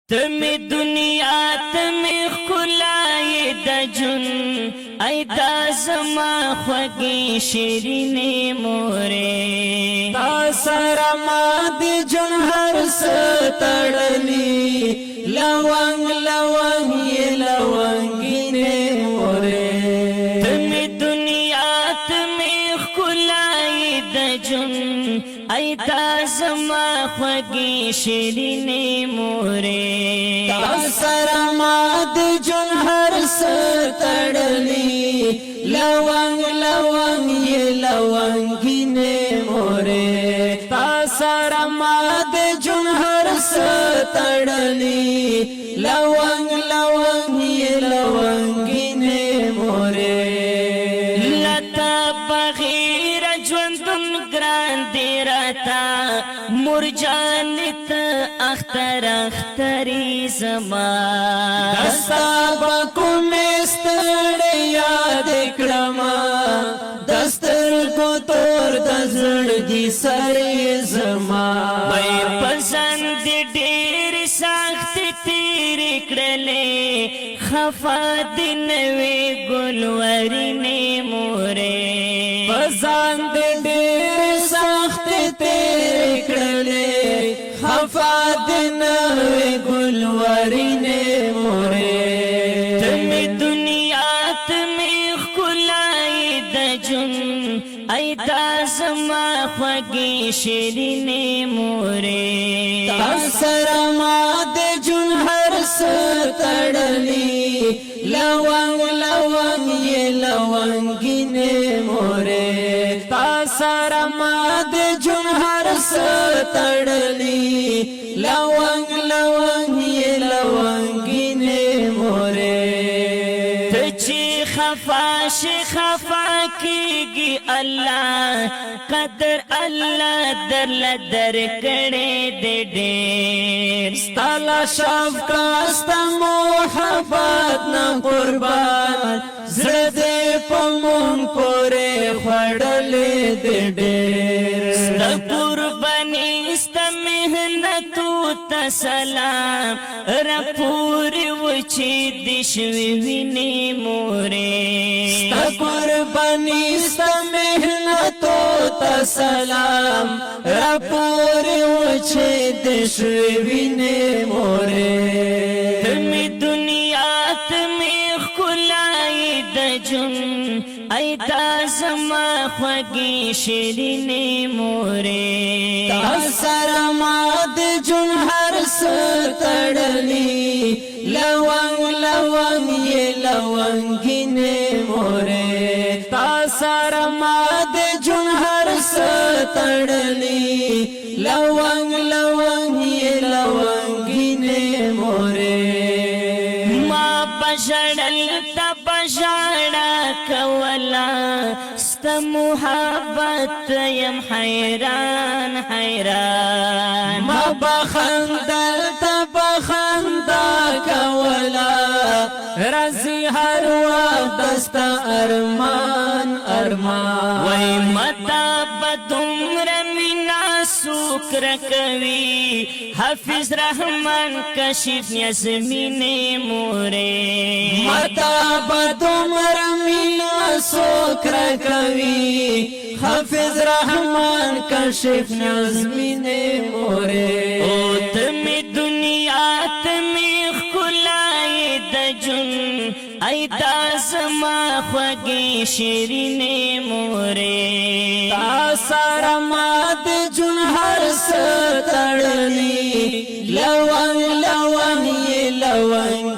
تمی دنیا تمی خلای دا جن ای دا زما خوگی شیرین موری تا سر ما دی جن هر ستڑلی لونگ لونگ یہ لونگین موری تمی دنیا تمی خلای دا جن ای دا زما خوگی شیرین موری تا سر ما دی جن هر ستڑلی لونگ لونگ یہ لونگین موری تا سر ما دی جن ہر ستڑلی لونگ لونگ یہ لونگین موری لتا بغیر جوندن گران دی راتا مرجانت اختر اختری زمان دستا بکو مستر یاد کرما دستر کو تور دزڑگی سر زمان بھئی پسند دیر ساخت تیر کرلے خفا دنوی گلورین مورے پسند دیر سخت تیر کرلے خفا دنوی گلورین مورے تمی دنیا تمی خلائی دا جن ای دا زما خوگی شیرین مورے تاثر ما دے جن ہر ستڑلی لونگ لونگ یہ لونگین مورے تاثر ما دے جن ہر ستڑلی لونگ لونگ یہ لونگین مورے تچی خفاش خفا کیگی اللہ قدر اللہ در لدر کڑے دے دیر ستالا شفقت محبت نا قربان زردے پمون پورے خوڑلے دے دیر ستا قربانی ستا محنتو تا سلام رپوری وچی دشوی وینی مورے ستا قربانی ستا محنتو تا سلام رپوری وچے دشوی وینے مورے تمی دنیا تمی خلائی دا جن ای دا زما خوگی شیرین مورے تاثر ما دی جن ہر ستڑلی لونگ لونگ یہ لونگین مورے تاثر ما دی جن ہر ستڑلی لونگ لونگ یہ لونگین مورے ما بشڑل تا بشڑا کولا ستا محبت یم حیران حیران ما بخندل تا بخندا کولا رزی ہر وقت دستا ارمان ارمان وی متا بدمر منا سکر کوي حافظ رحمان کشف یاسمین مورے متا بدمر مینا سکر کوي حافظ رحمان کشف یاسمین مورے او تمی دنیا تمی خلائی دا جن ای دا زما خوگی شیرین مورے تاثر ما دی جن ہر ستڑلی لونگ لونگ یہ لونگ